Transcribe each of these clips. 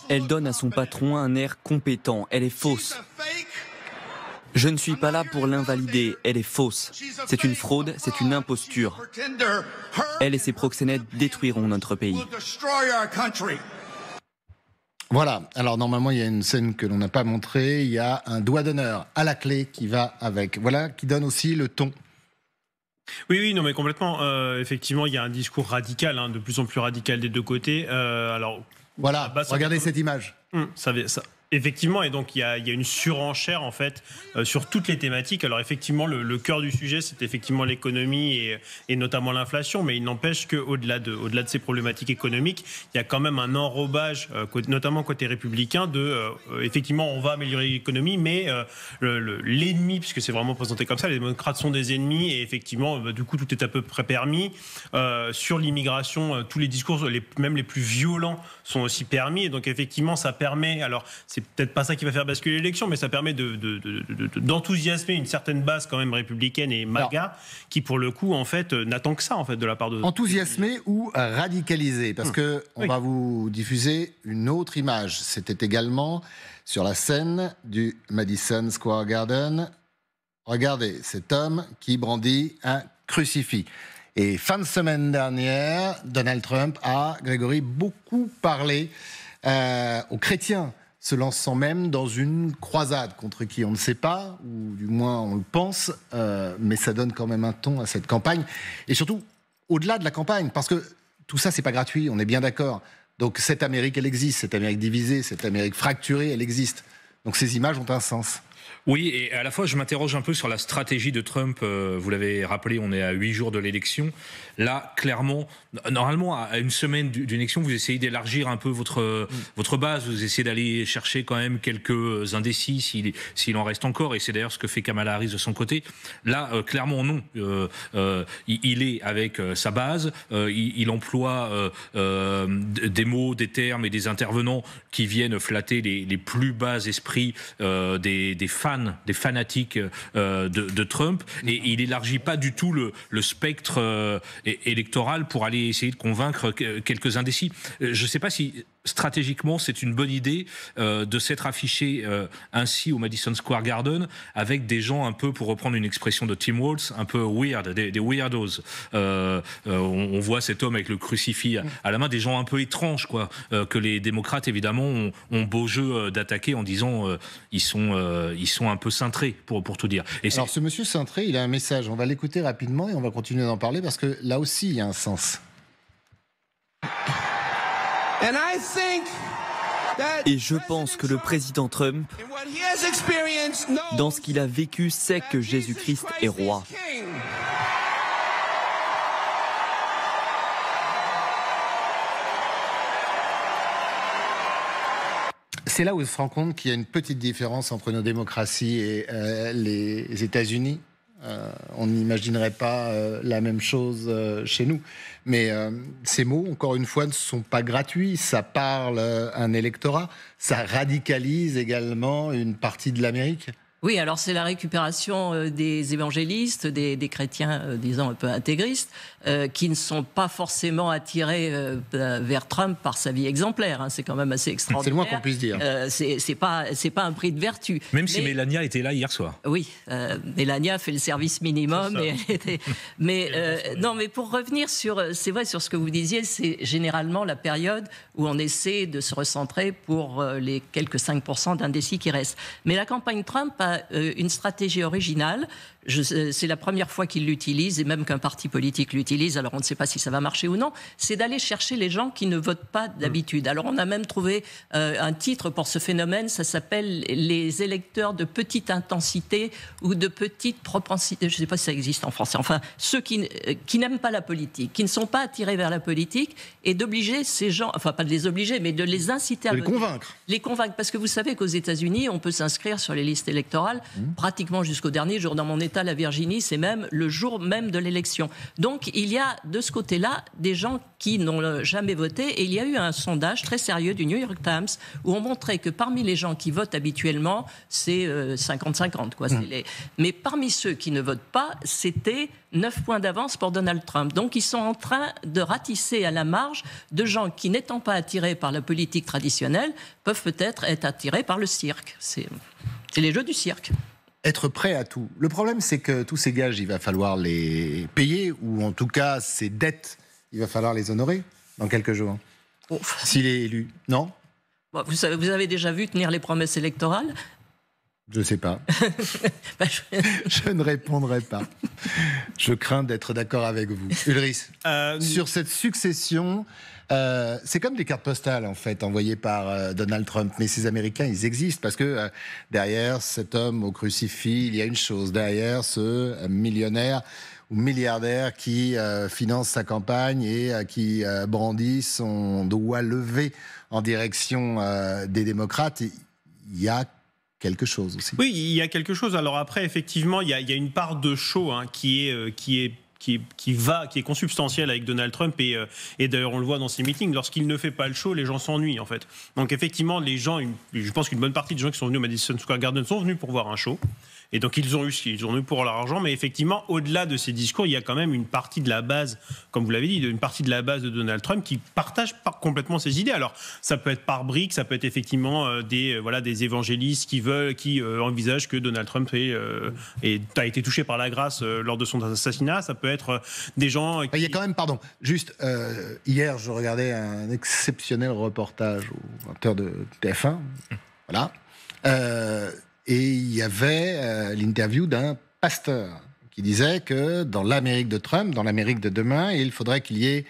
Elle donne à son patron un air compétent. Elle est fausse. Je ne suis pas là pour l'invalider. Elle est fausse. C'est une fraude, c'est une imposture. Elle et ses proxénètes détruiront notre pays. Voilà, alors normalement il y a une scène que l'on n'a pas montrée, il y a un doigt d'honneur à la clé qui va avec, voilà, qui donne aussi le ton. Oui, non, mais complètement. Effectivement, il y a un discours radical, de plus en plus radical des deux côtés. Voilà, regardez cette image. Effectivement, et donc il y a une surenchère en fait sur toutes les thématiques. Alors effectivement, le cœur du sujet, c'est effectivement l'économie et notamment l'inflation, mais il n'empêche qu'au-delà de ces problématiques économiques, il y a quand même un enrobage, notamment côté républicain, effectivement, on va améliorer l'économie, mais l'ennemi, puisque c'est vraiment présenté comme ça, les démocrates sont des ennemis, et effectivement, du coup, tout est à peu près permis. Sur l'immigration, tous les discours, même les plus violents, sont aussi permis, et donc effectivement, ça permet, alors c'est peut-être pas ça qui va faire basculer l'élection, mais ça permet d'enthousiasmer une certaine base quand même républicaine et MAGA, qui pour le coup en fait n'attend que ça en fait de la part de... Enthousiasmer ou radicaliser, parce que on va vous diffuser une autre image. C'était également sur la scène du Madison Square Garden. Regardez cet homme qui brandit un crucifix. Et fin de semaine dernière, Donald Trump a, Grégory, beaucoup parlé aux chrétiens, se lançant même dans une croisade contre qui on ne sait pas, ou du moins on le pense, mais ça donne quand même un ton à cette campagne. Et surtout, au-delà de la campagne, parce que tout ça, c'est pas gratuit, on est bien d'accord. Donc cette Amérique, elle existe, cette Amérique divisée, cette Amérique fracturée, elle existe. Donc ces images ont un sens. Oui, et à la fois, je m'interroge un peu sur la stratégie de Trump. Vous l'avez rappelé, on est à 8 jours de l'élection. Là, clairement, normalement, à une semaine d'une élection, vous essayez d'élargir un peu votre base. Vous essayez d'aller chercher quand même quelques indécis, s'il en reste encore. Et c'est d'ailleurs ce que fait Kamala Harris de son côté. Là, clairement, non. Il est avec sa base. Il emploie des mots, des termes et des intervenants qui viennent flatter les plus bas esprits des fanatiques de Trump, et il élargit pas du tout le spectre électoral pour aller essayer de convaincre quelques indécis. Je sais pas si stratégiquement c'est une bonne idée de s'être affiché ainsi au Madison Square Garden avec des gens un peu, pour reprendre une expression de Tim Walz, un peu weird, des weirdos. On voit cet homme avec le crucifix à la main, des gens un peu étranges, quoi, que les démocrates évidemment ont beau jeu d'attaquer en disant ils sont un peu cintrés, pour tout dire. Alors ce monsieur cintré, il a un message, on va l'écouter rapidement et on va continuer d'en parler parce que là aussi il y a un sens. Et je pense que le président Trump, dans ce qu'il a vécu, sait que Jésus-Christ est roi. C'est là où on se rend compte qu'il y a une petite différence entre nos démocraties et les États-Unis. On n'imaginerait pas la même chose chez nous. Mais ces mots, encore une fois, ne sont pas gratuits. Ça parle un électorat. Ça radicalise également une partie de l'Amérique. Oui, alors c'est la récupération des évangélistes, des chrétiens, disons, un peu intégristes, qui ne sont pas forcément attirés vers Trump par sa vie exemplaire. Hein. C'est quand même assez extraordinaire. C'est le moins qu'on puisse dire. C'est pas un prix de vertu. Même si Melania était là hier soir. Oui, Melania fait le service minimum. Non, mais pour revenir c'est vrai, sur ce que vous disiez, c'est généralement la période où on essaie de se recentrer pour les quelques 5% d'indécis qui restent. Mais la campagne Trump a une stratégie originale. C'est la première fois qu'il l'utilise, et même qu'un parti politique l'utilise, alors on ne sait pas si ça va marcher ou non, c'est d'aller chercher les gens qui ne votent pas d'habitude. Alors on a même trouvé un titre pour ce phénomène, ça s'appelle les électeurs de petite intensité ou de petite propensité, je ne sais pas si ça existe en français, enfin ceux qui n'aiment pas la politique, qui ne sont pas attirés vers la politique, et d'obliger ces gens, enfin pas de les obliger, mais de les inciter à voter. Les convaincre. Les convaincre, parce que vous savez qu'aux États-Unis, on peut s'inscrire sur les listes électorales électorale, pratiquement jusqu'au dernier jour. Dans mon État, la Virginie, c'est même le jour même de l'élection. Donc il y a de ce côté-là des gens qui n'ont jamais voté. Et il y a eu un sondage très sérieux du New York Times où on montrait que parmi les gens qui votent habituellement, c'est 50-50, quoi. Mais parmi ceux qui ne votent pas, c'était 9 points d'avance pour Donald Trump. Donc ils sont en train de ratisser à la marge de gens qui, n'étant pas attirés par la politique traditionnelle, peuvent peut-être être attirés par le cirque. C'est les jeux du cirque. Être prêt à tout. Le problème, c'est que tous ces gages, il va falloir les payer, ou en tout cas, ces dettes, il va falloir les honorer dans quelques jours. S'il est élu, non? Bon, vous avez déjà vu tenir les promesses électorales? Je ne sais pas. Je ne répondrai pas. Je crains d'être d'accord avec vous. Ulrich, sur cette succession, c'est comme des cartes postales, en fait, envoyées par Donald Trump. Mais ces Américains, ils existent parce que derrière cet homme au crucifix, il y a une chose. Derrière ce millionnaire ou milliardaire qui finance sa campagne et qui brandit son doigt levé en direction des démocrates, il y a quelque chose aussi. Oui, il y a quelque chose. Alors après, effectivement, il y a une part de show qui est consubstantielle avec Donald Trump et d'ailleurs on le voit dans ses meetings, lorsqu'il ne fait pas le show, les gens s'ennuient en fait. Donc effectivement, les gens, je pense qu'une bonne partie des gens qui sont venus au Madison Square Garden sont venus pour voir un show. Et donc ils ont eu ce qu'ils ont eu pour leur argent, mais effectivement, au-delà de ces discours, il y a quand même une partie de la base, comme vous l'avez dit, une partie de la base de Donald Trump qui partage pas complètement ses idées. Alors ça peut être par briques, ça peut être effectivement des évangélistes qui envisagent que Donald Trump a été touché par la grâce lors de son assassinat. Ça peut être des gens. Il y a quand même, pardon, juste hier, je regardais un exceptionnel reportage aux 20h de TF1, voilà. Et il y avait l'interview d'un pasteur qui disait que dans l'Amérique de Trump, dans l'Amérique de demain, il faudrait qu'il y ait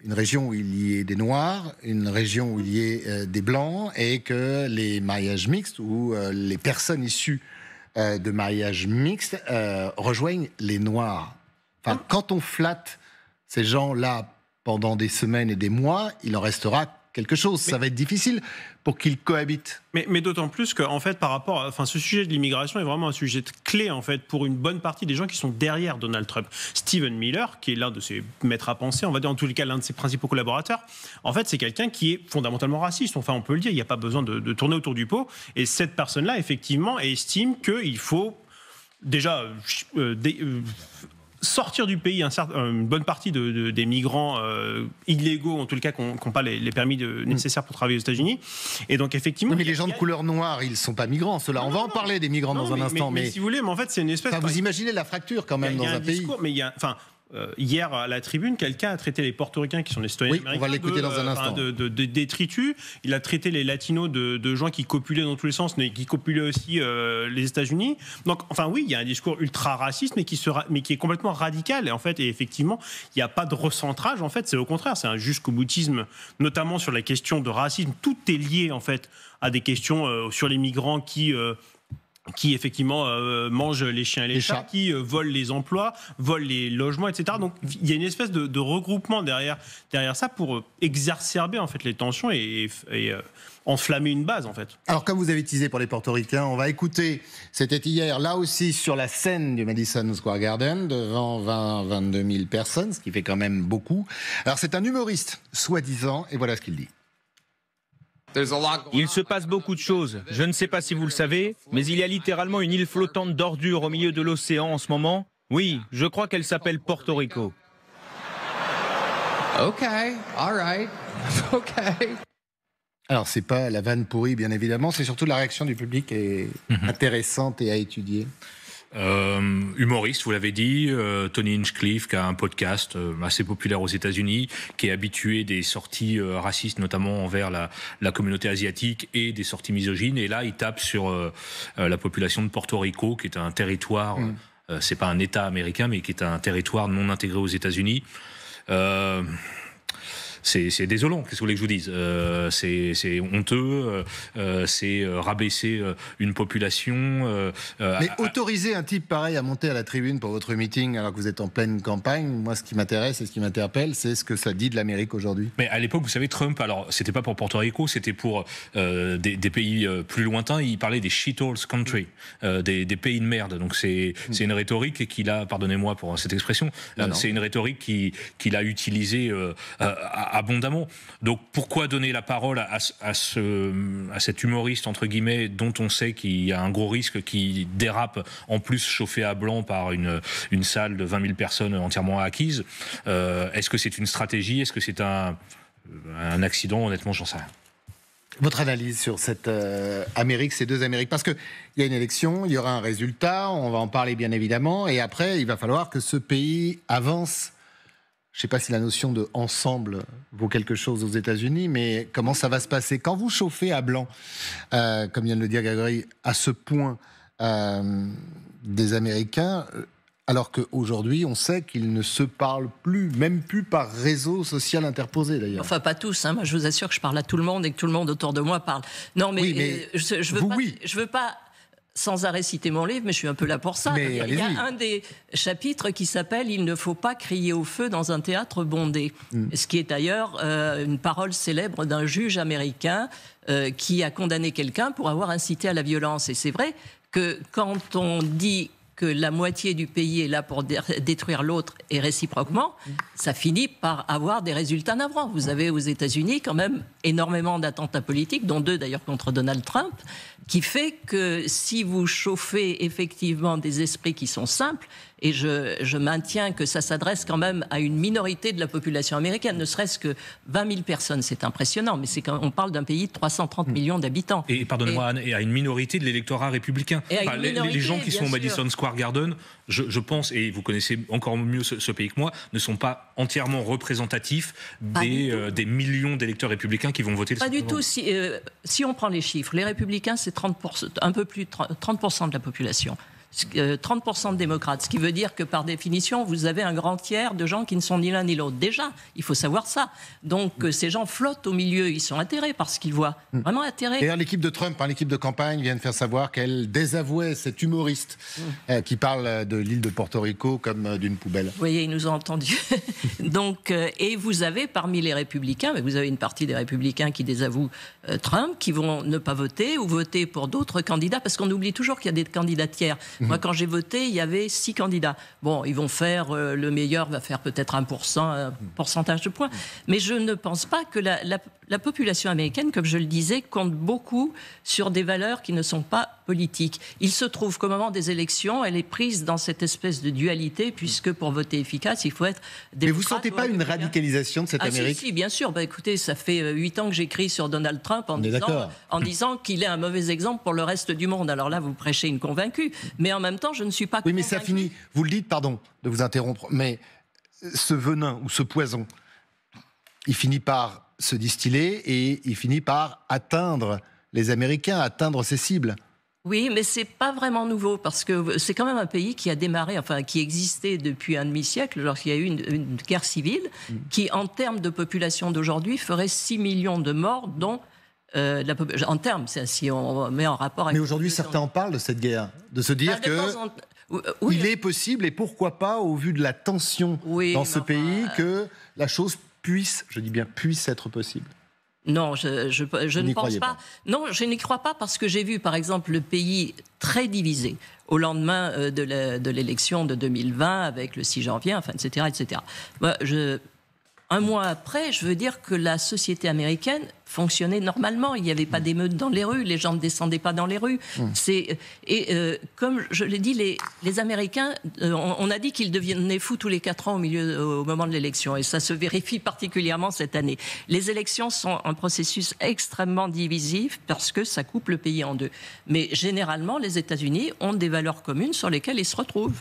une région où il y ait des Noirs, une région où il y ait des Blancs, et que les mariages mixtes ou les personnes issues de mariages mixtes rejoignent les Noirs. Enfin, quand on flatte ces gens-là pendant des semaines et des mois, il en restera quelque chose. Ça va être difficile pour qu'ils cohabitent. Mais d'autant plus que, en fait, ce sujet de l'immigration est vraiment un sujet clé, en fait, pour une bonne partie des gens qui sont derrière Donald Trump. Stephen Miller, qui est l'un de ses maîtres à penser, on va dire en tous les cas l'un de ses principaux collaborateurs, en fait, c'est quelqu'un qui est fondamentalement raciste. Enfin, on peut le dire, il n'y a pas besoin de tourner autour du pot. Et cette personne-là, effectivement, estime qu'il faut déjà sortir du pays une bonne partie des migrants illégaux, en tout cas, qui n'ont pas les permis nécessaires pour travailler aux États-Unis. Et donc, effectivement. Oui, mais les gens de couleur noire, ils ne sont pas migrants, ceux-là. On va en parler des migrants dans un instant. Mais si vous voulez, mais en fait, c'est une espèce. Vous imaginez la fracture quand même dans un pays. Mais il y a. Hier, à la tribune, quelqu'un a traité les portoricains qui sont des citoyens américains. On va l'écouter dans un instant. De détritus. Il a traité les latinos de gens qui copulaient dans tous les sens, mais qui copulaient aussi les États-Unis. Donc, enfin, oui, il y a un discours ultra raciste, mais qui est complètement radical. Et effectivement, il n'y a pas de recentrage. En fait, c'est au contraire, c'est un jusqu'au boutisme, notamment sur la question de racisme. Tout est lié, en fait, à des questions sur les migrants qui effectivement mangent les chiens et les chats, qui volent les emplois, volent les logements, etc. Donc il y a une espèce de regroupement derrière ça pour exacerber en fait les tensions et enflammer une base en fait. Alors comme vous avez teasé pour les portoricains, on va écouter, c'était hier là aussi sur la scène du Madison Square Garden devant 22 000 personnes, ce qui fait quand même beaucoup. Alors c'est un humoriste soi-disant et voilà ce qu'il dit. Il se passe beaucoup de choses. Je ne sais pas si vous le savez, mais il y a littéralement une île flottante d'ordures au milieu de l'océan en ce moment. Oui, je crois qu'elle s'appelle Porto Rico. OK, all right, OK. Alors, c'est pas la vanne pourrie, bien évidemment, c'est surtout la réaction du public est intéressante et à étudier. Humoriste, vous l'avez dit, Tony Hinchcliffe qui a un podcast assez populaire aux États-Unis, qui est habitué des sorties racistes, notamment envers la communauté asiatique et des sorties misogynes. Et là, il tape sur la population de Porto Rico, qui est un territoire, c'est pas un État américain, mais qui est un territoire non intégré aux États-Unis. c'est désolant. Qu'est-ce que vous voulez que je vous dise? C'est honteux, c'est rabaisser une population. Mais autoriser un type pareil à monter à la tribune pour votre meeting alors que vous êtes en pleine campagne, moi ce qui m'intéresse et ce qui m'interpelle, c'est ce que ça dit de l'Amérique aujourd'hui. Mais à l'époque, vous savez, Trump, alors c'était pas pour Porto Rico, c'était pour des pays plus lointains. Il parlait des shitholes country, des pays de merde. Donc c'est une rhétorique qu'il a, pardonnez-moi pour cette expression, c'est une rhétorique qu'il a utilisée abondamment. Donc pourquoi donner la parole à cet humoriste entre guillemets dont on sait qu'il y a un gros risque qui dérape, en plus chauffé à blanc par une salle de 20 000 personnes entièrement acquises? Est-ce que c'est une stratégie? Est-ce que c'est un accident? Honnêtement, j'en sais rien. Votre analyse sur cette Amérique, ces deux Amériques, parce qu'il y a une élection, il y aura un résultat, on va en parler bien évidemment, et après il va falloir que ce pays avance. Je ne sais pas si la notion de ensemble vaut quelque chose aux États-Unis, mais comment ça va se passer quand vous chauffez à blanc, comme vient de le dire Grégory, à ce point des Américains, alors qu'aujourd'hui on sait qu'ils ne se parlent plus, même plus par réseau social interposé d'ailleurs. Enfin pas tous, hein. Moi je vous assure que je parle à tout le monde et que tout le monde autour de moi parle. Non mais, oui, mais je veux pas sans arrêt citer mon livre, mais je suis un peu là pour ça. Mais il y a un des chapitres qui s'appelle « Il ne faut pas crier au feu dans un théâtre bondé », ce qui est d'ailleurs une parole célèbre d'un juge américain qui a condamné quelqu'un pour avoir incité à la violence. Et c'est vrai que quand on dit que la moitié du pays est là pour détruire l'autre et réciproquement, ça finit par avoir des résultats navrants. Vous avez aux États-Unis quand même énormément d'attentats politiques, dont 2 d'ailleurs contre Donald Trump, qui fait que si vous chauffez effectivement des esprits qui sont simples, et je maintiens que ça s'adresse quand même à une minorité de la population américaine, ne serait-ce que 20 000 personnes, c'est impressionnant, mais on parle d'un pays de 330 millions d'habitants. Et pardonnez-moi Anne, et à une minorité de l'électorat républicain. Enfin, les gens qui sont au Madison sûr. Square Garden, je pense, et vous connaissez encore mieux ce pays que moi, ne sont pas entièrement représentatifs des millions d'électeurs républicains qui vont voter. Pas du tout. Si on prend les chiffres, les républicains, c'est 30%, un peu plus de 30% de la population. 30% de démocrates, ce qui veut dire que par définition, vous avez un grand tiers de gens qui ne sont ni l'un ni l'autre. Déjà, il faut savoir ça. Donc ces gens flottent au milieu, ils sont atterrés par ce qu'ils voient, vraiment atterrés. D'ailleurs, l'équipe de Trump, l'équipe de campagne, vient de faire savoir qu'elle désavouait cet humoriste qui parle de l'île de Porto Rico comme d'une poubelle. Vous voyez, ils nous ont entendus. Donc, et vous avez parmi les républicains, mais vous avez une partie des républicains qui désavouent Trump, qui vont ne pas voter ou voter pour d'autres candidats, parce qu'on oublie toujours qu'il y a des candidats tiers. Moi, quand j'ai voté, il y avait 6 candidats. Bon, ils vont faire, le meilleur va faire peut-être 1%, un pourcentage de points. Mais je ne pense pas que la population américaine, comme je le disais, compte beaucoup sur des valeurs qui ne sont pas politiques. Il se trouve qu'au moment des élections, elle est prise dans cette espèce de dualité, puisque pour voter efficace, il faut être démocrate. Mais vous ne sentez pas une radicalisation de cette Amérique? Si, bien sûr. Écoutez, ça fait 8 ans que j'écris sur Donald Trump en disant qu'il est un mauvais exemple pour le reste du monde. Alors là, vous prêchez une convaincue. Mais en même temps, je ne suis pas convaincue. Oui, mais ça finit. Vous le dites, pardon de vous interrompre, mais ce venin ou ce poison, il finit par se distiller et il finit par atteindre les Américains, atteindre ses cibles. Oui, mais c'est pas vraiment nouveau parce que c'est quand même un pays qui a démarré, enfin qui existait depuis un demi-siècle lorsqu'il y a eu une guerre civile qui, en termes de population d'aujourd'hui, ferait 6 millions de morts, dont en termes, si on met en rapport avec... Mais aujourd'hui, certains en parlent de cette guerre, de se dire il est possible, et pourquoi pas, au vu de la tension dans ce pays, que la chose puisse, je dis bien puisse être possible. Non, je ne pense pas. Non, je n'y crois pas parce que j'ai vu, par exemple, le pays très divisé au lendemain de l'élection de 2020 avec le 6 janvier, enfin, etc., etc. Moi, un mois après, je veux dire que la société américaine fonctionnait normalement. Il n'y avait pas d'émeutes dans les rues, les gens ne descendaient pas dans les rues. Comme je l'ai dit, les Américains, on a dit qu'ils devenaient fous tous les 4 ans au moment de l'élection, et ça se vérifie particulièrement cette année. Les élections sont un processus extrêmement divisif parce que ça coupe le pays en deux. Mais généralement, les États-Unis ont des valeurs communes sur lesquelles ils se retrouvent.